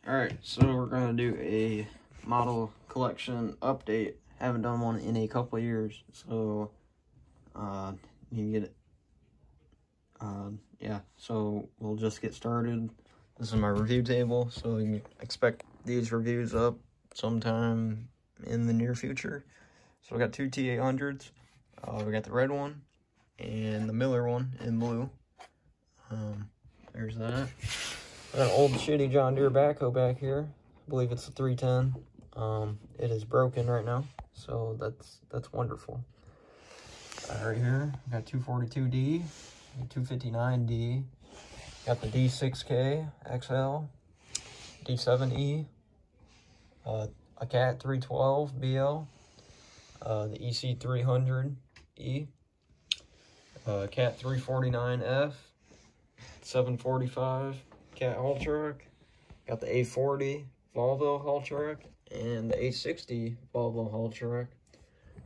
Alright, so we're going to do a model collection update. Haven't done one in a couple of years, so you can get it. Yeah, so we'll just get started. This is my review table, so you can expect these reviews up sometime in the near future. So we got two T800s. We got the red one and the Miller one in blue. There's that. Got an old shitty John Deere backhoe back here. I believe it's a 310. It is broken right now, so that's wonderful. Right here, we got 242D, 259D. Got the D6K XL, D7E, a Cat 312 BL, the EC300E, Cat 349F, 745 Cat haul truck. Got the A40 Volvo haul truck and the A60 Volvo haul truck.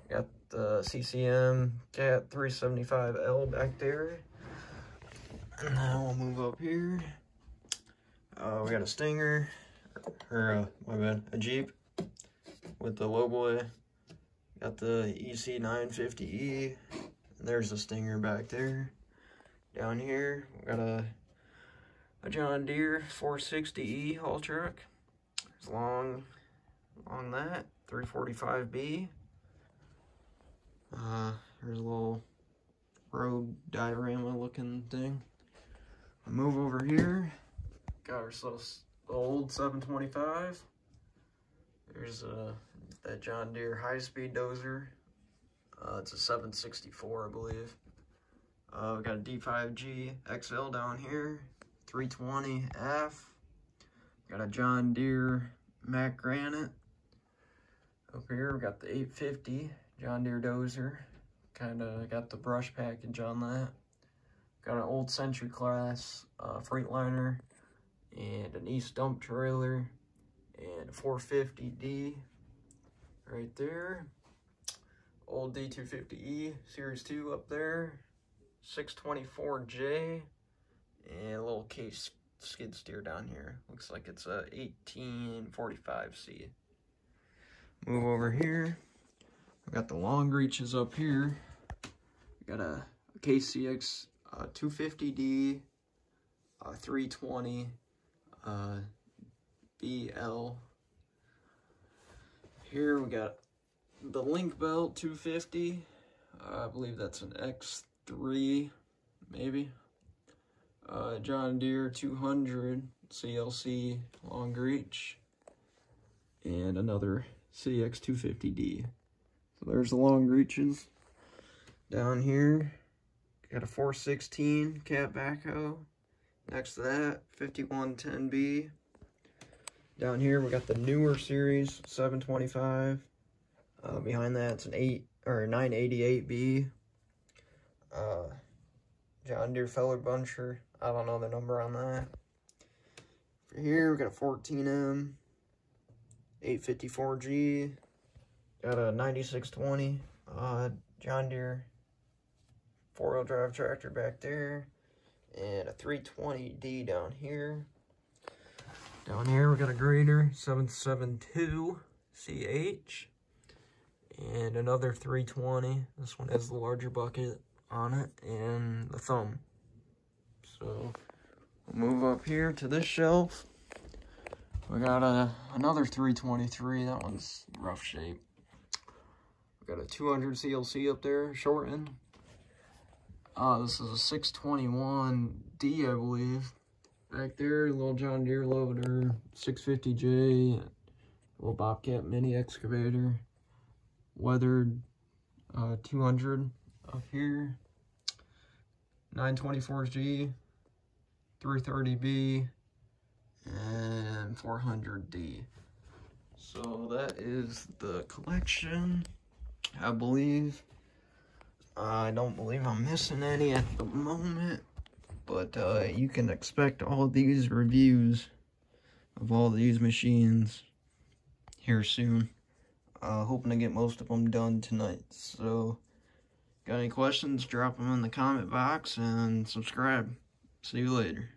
Got the CCM Cat 375L back there. And now we'll move up here. We got a Stinger, or a Jeep with the lowboy. Got the EC950E. And there's the Stinger back there. Down here, we got a John Deere 460E haul truck. It's long that 345B. Here's a little road diorama looking thing. Move over here. Got ourselves the old 725. There's that John Deere high-speed dozer. It's a 764, I believe. We got a D5G XL down here, 320F. Got a John Deere Mac Granite. Up here we got the 850 John Deere dozer. Kinda got the brush package on that. Got an old Century class Freightliner and an East dump trailer and a 450D right there. Old D250E Series 2 up there. 624J and a little case skid steer down here. Looks like it's a 1845C. Move over here. We got the long reaches up here. We got a KCX 250D 320 BL. Here we got the Link Belt 250. I believe that's an X3, maybe. John Deere 200 CLC long reach. And another CX 250D. So there's the long reaches. Down here, got a 416 cat backhoe. Next to that, 5110B. Down here, we got the newer series 725. Behind that, it's an 988B. John Deere Feller Buncher. I don't know the number on that. For here, we got a 14M, 854G. Got a 9620 John Deere 4-wheel drive tractor back there. And a 320D down here. Down here, we got a grader 772 CH. And another 320. This one has the larger bucket on it and the thumb. So we'll move up here to this shelf. We got another 323. That one's rough shape. We got a 200 CLC up there, shortened. This is a 621D, I believe. Back there, little John Deere loader, 650J, little Bobcat mini excavator. Weathered 200 up here, 924G, 330B, and 400D. So that is the collection, I believe. I don't believe I'm missing any at the moment, but you can expect all these reviews of all these machines here soon. Hoping to get most of them done tonight. So, got any questions, drop them in the comment box and subscribe. See you later.